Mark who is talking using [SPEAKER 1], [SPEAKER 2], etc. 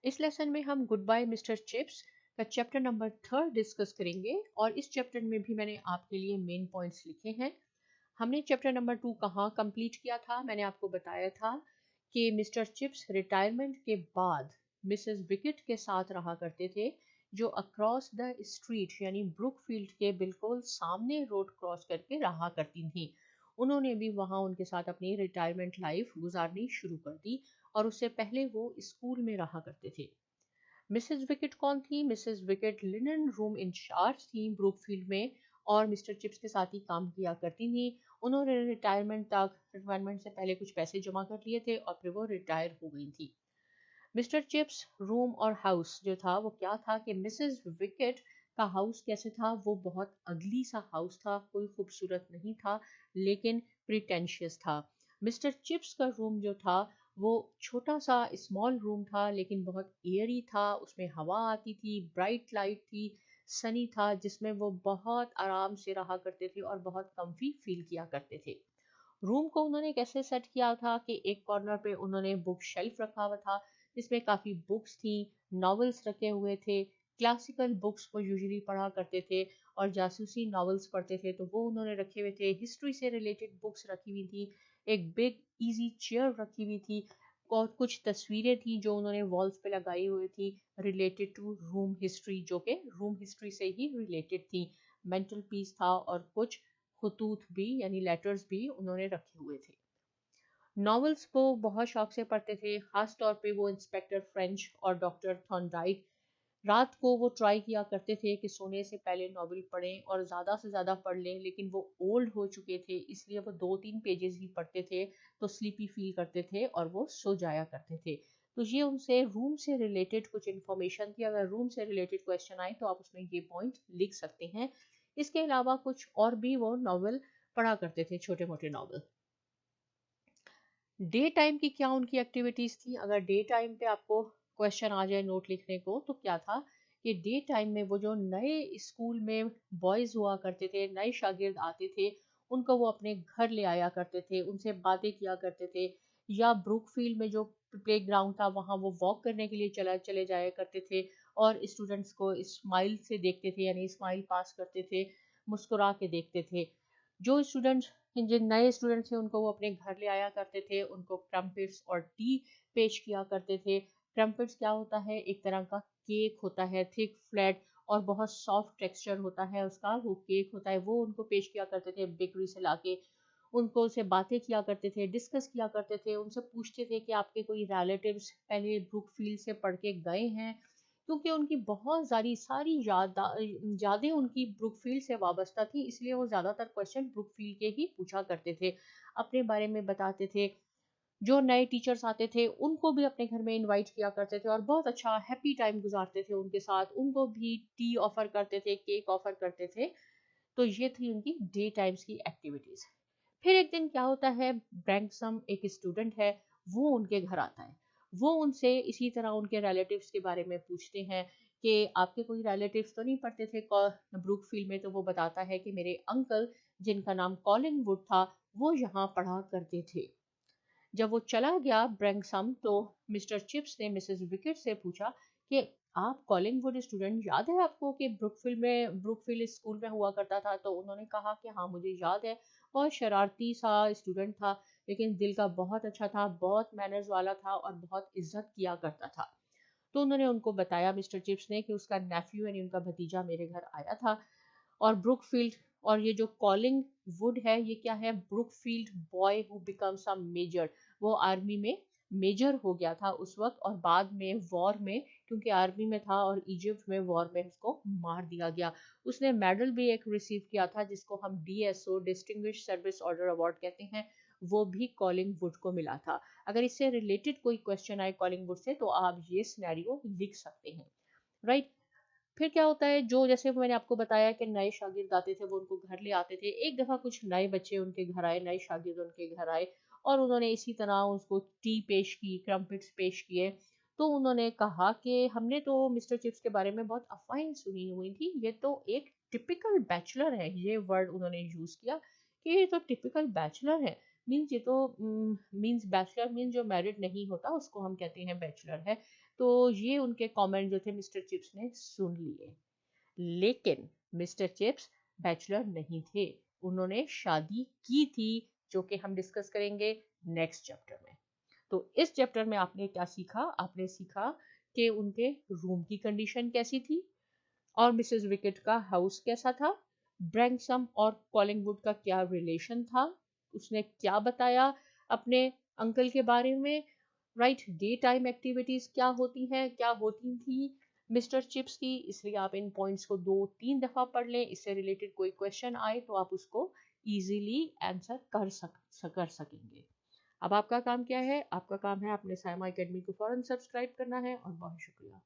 [SPEAKER 1] इस लेसन में हम गुड बाय मिस्टर चिप्स का चैप्टर नंबर 3 डिस्कस करेंगे और इस चैप्टर में भी मैंने आपके लिए मेन पॉइंट्स लिखे हैं। हमने चैप्टर नंबर 2 कहाँ कंप्लीट किया था? मैंने आपको बताया था कि मिस्टर चिप्स रिटायरमेंट के बाद मिसेस विकेट के साथ रहा करते थे, जो अक्रॉस द स्ट्रीट यानी ब्रुकफील्ड के बिल्कुल सामने रोड क्रॉस करके रहा करती थी। उन्होंने भी वहां उनके साथ अपनी रिटायरमेंट लाइफ गुजारनी शुरू कर दी और उससे पहले वो स्कूल में रहा करते थे। मिसेस विकेट कौन थी? Mrs wicket linen room in charge थी ब्रुकफील्ड में और मिस्टर चिप्स के साथ ही काम किया करती थी। उन्होंने रिटायरमेंट से पहले कुछ पैसे जमा कर लिए थे और फिर वो रिटायर हो गई थी। मिस्टर चिप्स रूम और हाउस जो था वो क्या था कि मिसेस विकेट का हाउस कैसे था? वो बहुत अगली सा हाउस था, कोई खूबसूरत नहीं था लेकिन प्रिटेंशियस था। मिस्टर चिप्स का रूम जो था वो छोटा सा स्मॉल रूम था लेकिन बहुत एयरी था, उसमें हवा आती थी, ब्राइट लाइट थी, सनी था, जिसमें वो बहुत आराम से रहा करते थे और बहुत कंफी फील किया करते थे। रूम को उन्होंने कैसे सेट किया था कि एक कॉर्नर पे उन्होंने बुक शेल्फ रखा हुआ था जिसमें काफ़ी बुक्स थी, नॉवेल्स रखे हुए थे। क्लासिकल बुक्स को यूजुअली पढ़ा करते थे और जासूसी नॉवेल्स पढ़ते थे तो वो उन्होंने रखे हुए थे। हिस्ट्री से रिलेटेड बुक्स रखी हुई थी, एक बिग इजी चेयर रखी हुई थी और कुछ तस्वीरें थी जो उन्होंने वॉल्स पे लगाई हुई थी रिलेटेड टू रूम हिस्ट्री, जो कि रूम हिस्ट्री से ही रिलेटेड थी। मेंटल पीस था और कुछ खतूत भी यानी लेटर्स भी उन्होंने रखे हुए थे। नॉवेल्स को बहुत शौक से पढ़ते थे, खास तौर पे वो इंस्पेक्टर फ्रेंच और डॉक्टर थॉर्नडाइक। रात को वो ट्राई किया करते थे कि सोने से पहले नॉवेल पढ़ें और ज़्यादा से ज़्यादा पढ़ लें, लेकिन वो ओल्ड हो चुके थे इसलिए वो 2-3 पेजेस ही पढ़ते थे तो स्लीपी फील करते थे और वो सो जाया करते थे। तो ये उनसे रूम से रिलेटेड कुछ इन्फॉर्मेशन थी। अगर रूम से रिलेटेड क्वेश्चन आए तो आप उसमें ये पॉइंट लिख सकते हैं। इसके अलावा कुछ और भी वो नॉवल पढ़ा करते थे, छोटे मोटे नॉवल। डे टाइम की क्या उनकी एक्टिविटीज थी? अगर डे टाइम पे आपको क्वेश्चन आ जाए नोट लिखने को तो क्या था कि डे टाइम में वो जो नए स्कूल में बॉयज हुआ करते थे, नए शागिर्द आते थे, उनको वो अपने घर ले आया करते थे, उनसे बातें किया करते थे, या ब्रुकफील्ड में जो प्ले ग्राउंड था वहाँ वो वॉक करने के लिए चले जाया करते थे और स्टूडेंट्स को स्माइल से देखते थे यानी स्माइल पास करते थे, मुस्कुरा के देखते थे। जो स्टूडेंट्स जिन नए स्टूडेंट्स थे उनको वो अपने घर ले आया करते थे, उनको क्रम्पिट्स और टी पेश किया करते थे। क्रम्पिट्स क्या होता है? एक तरह का केक होता है, थिक फ्लैट और बहुत सॉफ्ट टेक्सचर होता है उसका, वो केक होता है, वो उनको पेश किया करते थे बेकरी से लाके। उनको उनसे बातें किया करते थे, डिस्कस किया करते थे, उनसे पूछते थे कि आपके कोई रिलेटिव्स पहले ब्रुकफील्ड से पढ़ के गए हैं, क्योंकि उनकी बहुत सारी यादें उनकी ब्रुकफील्ड से वाबस्ता थी, इसलिए वो ज़्यादातर क्वेश्चन ब्रुकफील्ड के ही पूछा करते थे, अपने बारे में बताते थे। जो नए टीचर्स आते थे उनको भी अपने घर में इनवाइट किया करते थे और बहुत अच्छा हैप्पी टाइम गुजारते थे उनके साथ, उनको भी टी ऑफर करते थे, केक ऑफर करते थे। तो ये थी उनकी डे टाइम्स की एक्टिविटीज। फिर एक दिन क्या होता है, ब्रैंकसम एक स्टूडेंट है, वो उनके घर आता है। वो उनसे इसी तरह उनके रिलेटिव्स के बारे में पूछते हैं कि आपके कोई रिलेटिव्स तो नहीं पढ़ते थे ब्रुकफील्ड में? तो वो बताता है कि मेरे अंकल, जिनका नाम कॉलिंगवुड था, वो यहाँ पढ़ा करते थे। जब वो चला गया ब्रैंकसम तो मिस्टर चिप्स ने मिसेस विकेट से पूछा कि आप कॉलिंगवुड स्टूडेंट, याद है आपको कि ब्रुकफील्ड स्कूल में हुआ करता था? तो उन्होंने कहा कि हाँ मुझे याद है, बहुत शरारती सा स्टूडेंट था लेकिन दिल का बहुत अच्छा था, बहुत मैनर्स वाला था और बहुत इज्जत किया करता था। तो उन्होंने उनको बताया मिस्टर चिप्स ने कि उसका नेफ्यू यानी उनका भतीजा मेरे घर आया था और ब्रुकफील्ड, और ये जो कॉलिंग वुड है ये क्या है? Brookfield boy who becomes a major. वो आर्मी में मेजर हो गया था उस वक्त और बाद में वॉर में, क्योंकि आर्मी में था और इजिप्ट में वॉर में उसको मार दिया गया। उसने मेडल भी एक रिसीव किया था जिसको हम DSO, distinguish service order award कहते हैं, वो भी कॉलिंग वुड को मिला था। अगर इससे रिलेटेड कोई क्वेश्चन आए कॉलिंग वुड से तो आप ये सिनेरियो लिख सकते हैं, राइट। फिर क्या होता है, जो जैसे मैंने आपको बताया कि नए शागिर्द आते थे वो उनको घर ले आते थे, एक दफ़ा कुछ नए बच्चे उनके घर आए, नए शागिर्द उनके घर आए और उन्होंने इसी तरह उसको टी पेश की, क्रम्पिट्स पेश किए। तो उन्होंने कहा कि हमने तो मिस्टर चिप्स के बारे में बहुत अफवाहें सुनी हुई थी, ये तो एक टिपिकल बैचलर है, ये वर्ड उन्होंने यूज़ किया कि ये तो टिपिकल बैचलर है। मीन्स ये तो मीन्स बैचलर मीन्स जो मैरिड नहीं होता उसको हम कहते हैं बैचलर है। तो ये उनके कमेंट जो थे मिस्टर चिप्स ने सुन लिए। लेकिन मिस्टर चिप्स बैचलर नहीं थे, उन्होंने शादी की थी, जो कि हम डिस्कस करेंगे नेक्स्ट चैप्टर में। तो इस चैप्टर में आपने क्या सीखा? आपने सीखा कि उनके रूम की कंडीशन कैसी थी और मिसेस विकेट का हाउस कैसा था, ब्रैंकसम और कॉलिंगवुड का क्या रिलेशन था, उसने क्या बताया अपने अंकल के बारे में, राइट। डे टाइम एक्टिविटीज क्या होती हैं, क्या होती थी मिस्टर चिप्स की। इसलिए आप इन पॉइंट्स को 2-3 दफा पढ़ लें, इससे रिलेटेड कोई क्वेश्चन आए तो आप उसको इजीली आंसर कर सकेंगे। अब आपका काम क्या है? आपका काम है अपने साइमा एकेडमी को फौरन सब्सक्राइब करना है, और बहुत शुक्रिया।